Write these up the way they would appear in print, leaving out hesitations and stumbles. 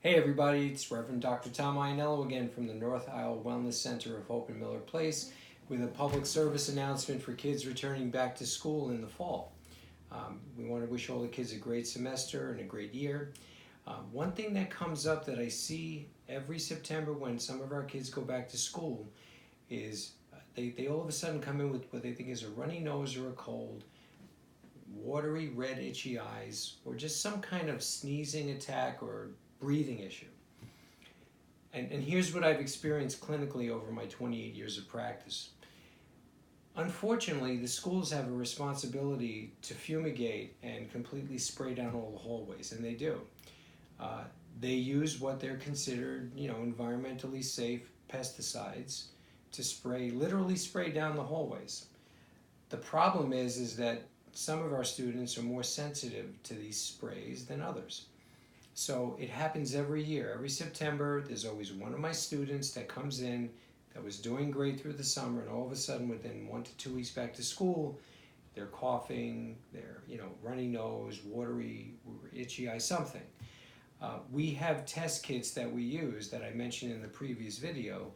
Hey everybody, it's Reverend Dr. Tom Iannello again from the North Isle Wellness Center of Hope in Miller Place with a public service announcement for kids returning back to school in the fall. We want to wish all the kids a great semester and a great year. One thing that comes up that I see every September when some of our kids go back to school is they all of a sudden come in with what they think is a runny nose or a cold, watery red itchy eyes, or just some kind of sneezing attack or breathing issue. And here's what I've experienced clinically over my 28 years of practice. Unfortunately, the schools have a responsibility to fumigate and completely spray down all the hallways, and they do. They use what they're considered, environmentally safe pesticides to literally spray down the hallways. The problem is that some of our students are more sensitive to these sprays than others. So it happens every year. Every September, there's always one of my students that comes in that was doing great through the summer, and all of a sudden, within 1 to 2 weeks back to school, they're coughing, they're runny nose, watery, itchy eye, something. We have test kits that we use that I mentioned in the previous video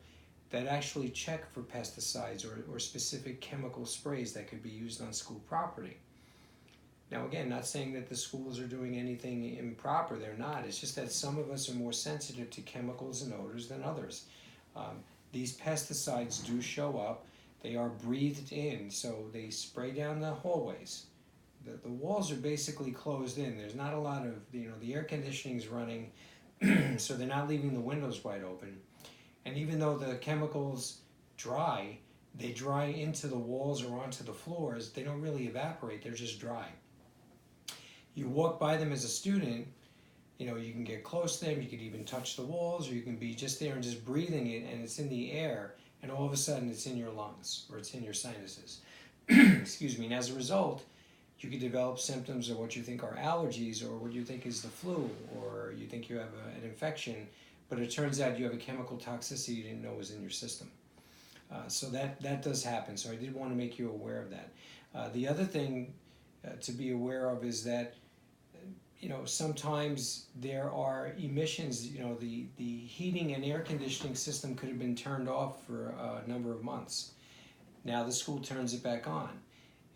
that actually check for pesticides or specific chemical sprays that could be used on school property. Now again, not saying that the schools are doing anything improper, they're not. It's just that some of us are more sensitive to chemicals and odors than others. These pesticides do show up. They are breathed in, so they spray down the hallways. The walls are basically closed in. There's not a lot of, the air conditioning is running, so they're not leaving the windows wide open. And even though the chemicals dry, they dry into the walls or onto the floors. They don't really evaporate, they're just dry. You walk by them as a student, you can get close to them, you could even touch the walls, or you can be just there and just breathing it, and it's in the air, and all of a sudden it's in your lungs, or it's in your sinuses. Excuse me. And as a result, you could develop symptoms of what you think are allergies, or what you think is the flu, or you think you have an infection, but it turns out you have a chemical toxicity you didn't know was in your system. So that does happen, so I did want to make you aware of that. The other thing to be aware of is that sometimes there are emissions. The heating and air conditioning system could have been turned off for a number of months. Now the school turns it back on.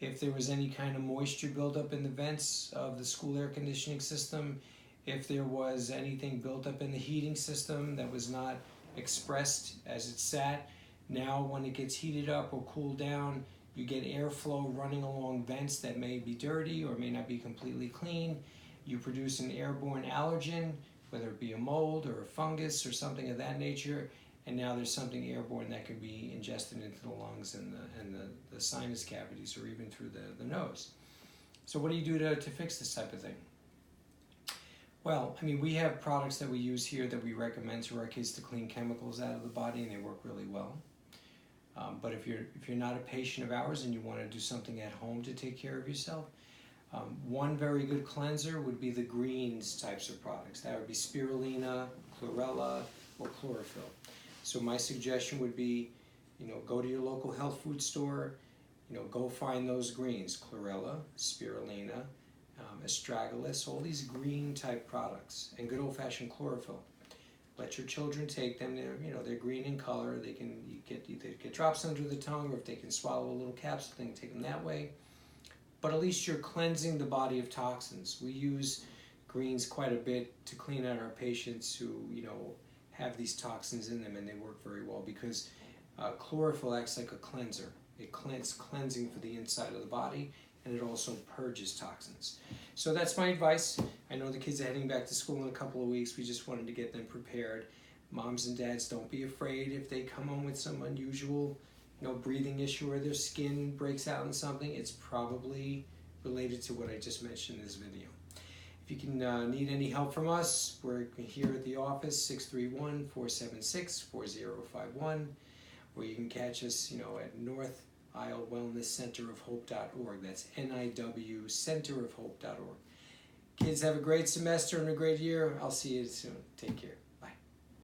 If there was any kind of moisture buildup in the vents of the school air conditioning system, if there was anything built up in the heating system that was not expressed as it sat, now when it gets heated up or cooled down, you get airflow running along vents that may be dirty or may not be completely clean. You produce an airborne allergen, whether it be a mold or a fungus or something of that nature, and now there's something airborne that can be ingested into the lungs and the sinus cavities, or even through the nose. So what do you do to fix this type of thing? Well, we have products that we use here that we recommend to our kids to clean chemicals out of the body, and they work really well. But if you're not a patient of ours and you want to do something at home to take care of yourself, one very good cleanser would be the greens types of products. That would be spirulina, chlorella, or chlorophyll. So my suggestion would be, go to your local health food store, go find those greens, chlorella, spirulina, astragalus, all these green type products, and good old-fashioned chlorophyll. Let your children take them. They're green in color. They can get drops under the tongue, or if they can swallow a little capsule, they can take them that way. But at least you're cleansing the body of toxins. We use greens quite a bit to clean out our patients who have these toxins in them, and they work very well because chlorophyll acts like a cleanser. It cleansing for the inside of the body, and it also purges toxins. So that's my advice. I know the kids are heading back to school in a couple of weeks. We just wanted to get them prepared. Moms and dads, don't be afraid if they come home with some unusual breathing issue or their skin breaks out in something. It's probably related to what I just mentioned in this video. If you can need any help from us, we're here at the office, 631-476-4051, or you can catch us at North Isle Wellness Center of Hope.org. That's NIW Centerofhope.org. Kids, have a great semester and a great year. I'll see you soon. Take care.